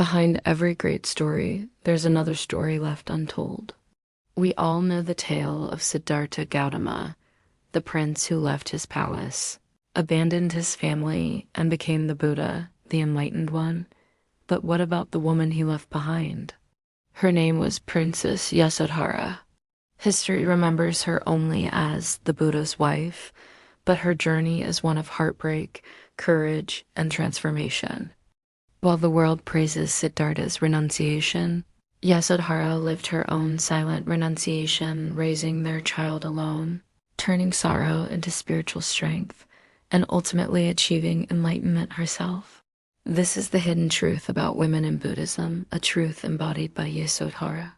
Behind every great story, there's another story left untold. We all know the tale of Siddhartha Gautama, the prince who left his palace, abandoned his family, and became the Buddha, the Enlightened One. But what about the woman he left behind? Her name was Princess Yasodhara. History remembers her only as the Buddha's wife, but her journey is one of heartbreak, courage, and transformation. While the world praises Siddhartha's renunciation, Yasodhara lived her own silent renunciation, raising their child alone, turning sorrow into spiritual strength, and ultimately achieving enlightenment herself. This is the hidden truth about women in Buddhism, a truth embodied by Yasodhara.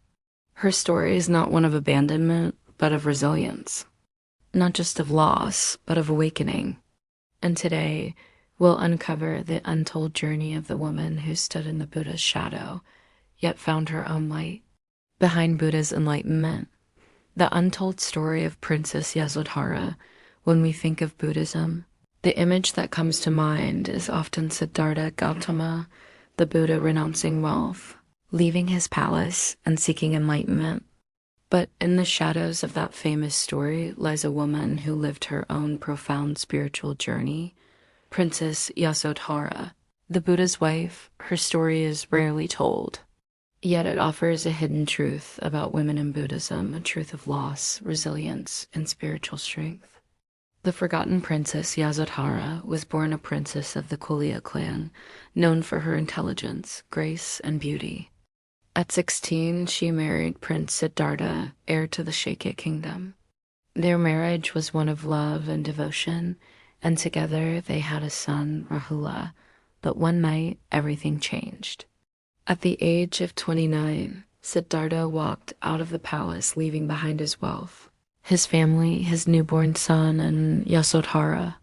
Her story is not one of abandonment, but of resilience. Not just of loss, but of awakening. And today, we'll uncover the untold journey of the woman who stood in the Buddha's shadow, yet found her own light. Behind Buddha's enlightenment, the untold story of Princess Yasodhara. When we think of Buddhism, the image that comes to mind is often Siddhartha Gautama, the Buddha renouncing wealth, leaving his palace and seeking enlightenment. But in the shadows of that famous story lies a woman who lived her own profound spiritual journey, Princess Yasodhara. The Buddha's wife, her story is rarely told. Yet it offers a hidden truth about women in Buddhism, a truth of loss, resilience, and spiritual strength. The forgotten Princess Yasodhara was born a princess of the Kolya clan, known for her intelligence, grace, and beauty. At 16, she married Prince Siddhartha, heir to the Shakya kingdom. Their marriage was one of love and devotion, and together they had a son, Rahula. But one night, everything changed. At the age of 29, Siddhartha walked out of the palace, leaving behind his wealth, his family, his newborn son, and Yasodhara.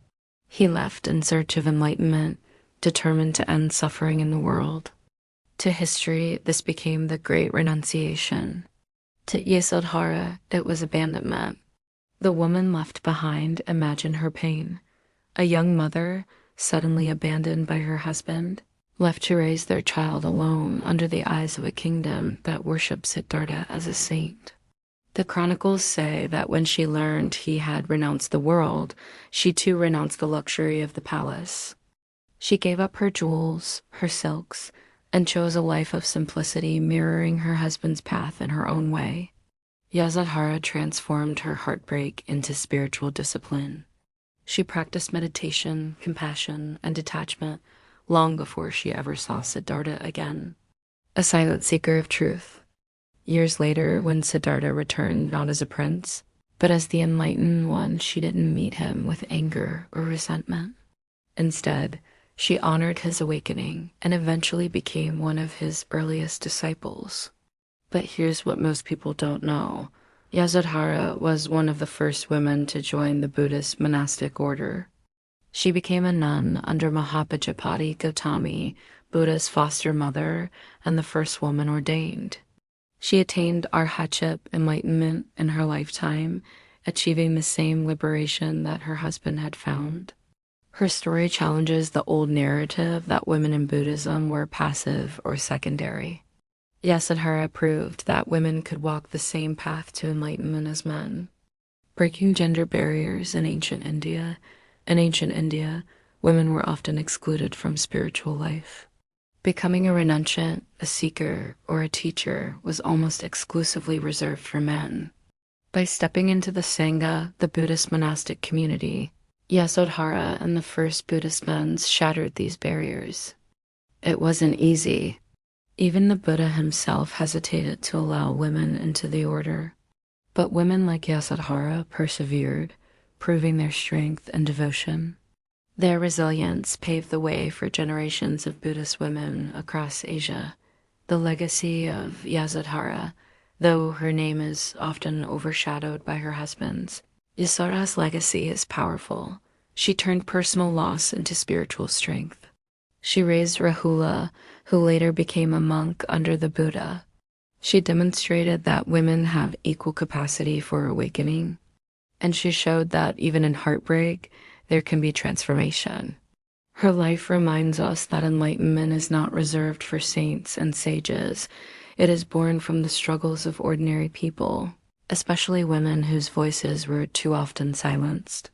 He left in search of enlightenment, determined to end suffering in the world. To history, this became the Great Renunciation. To Yasodhara, it was abandonment. The woman left behind imagined her pain. A young mother, suddenly abandoned by her husband, left to raise their child alone under the eyes of a kingdom that worshipped Siddhartha as a saint. The chronicles say that when she learned he had renounced the world, she too renounced the luxury of the palace. She gave up her jewels, her silks, and chose a life of simplicity, mirroring her husband's path in her own way. Yasodhara transformed her heartbreak into spiritual discipline. She practiced meditation, compassion, and detachment long before she ever saw Siddhartha again. A silent seeker of truth. Years later, when Siddhartha returned not as a prince, but as the Enlightened One, she didn't meet him with anger or resentment. Instead, she honored his awakening and eventually became one of his earliest disciples. But here's what most people don't know. Yasodhara was one of the first women to join the Buddhist monastic order. She became a nun under Mahapajapati Gautami, Buddha's foster mother and the first woman ordained. She attained arhatship, enlightenment, in her lifetime, achieving the same liberation that her husband had found. Her story challenges the old narrative that women in Buddhism were passive or secondary. Yasodhara proved that women could walk the same path to enlightenment as men. Breaking gender barriers in ancient India, women were often excluded from spiritual life. Becoming a renunciant, a seeker, or a teacher was almost exclusively reserved for men. By stepping into the Sangha, the Buddhist monastic community, Yasodhara and the first Buddhist nuns shattered these barriers. It wasn't easy. Even the Buddha himself hesitated to allow women into the order. But women like Yasodhara persevered, proving their strength and devotion. Their resilience paved the way for generations of Buddhist women across Asia. The legacy of Yasodhara, though her name is often overshadowed by her husband's, Yasodhara's legacy is powerful. She turned personal loss into spiritual strength. She raised Rahula, who later became a monk under the Buddha. She demonstrated that women have equal capacity for awakening, and she showed that even in heartbreak, there can be transformation. Her life reminds us that enlightenment is not reserved for saints and sages. It is born from the struggles of ordinary people, especially women whose voices were too often silenced.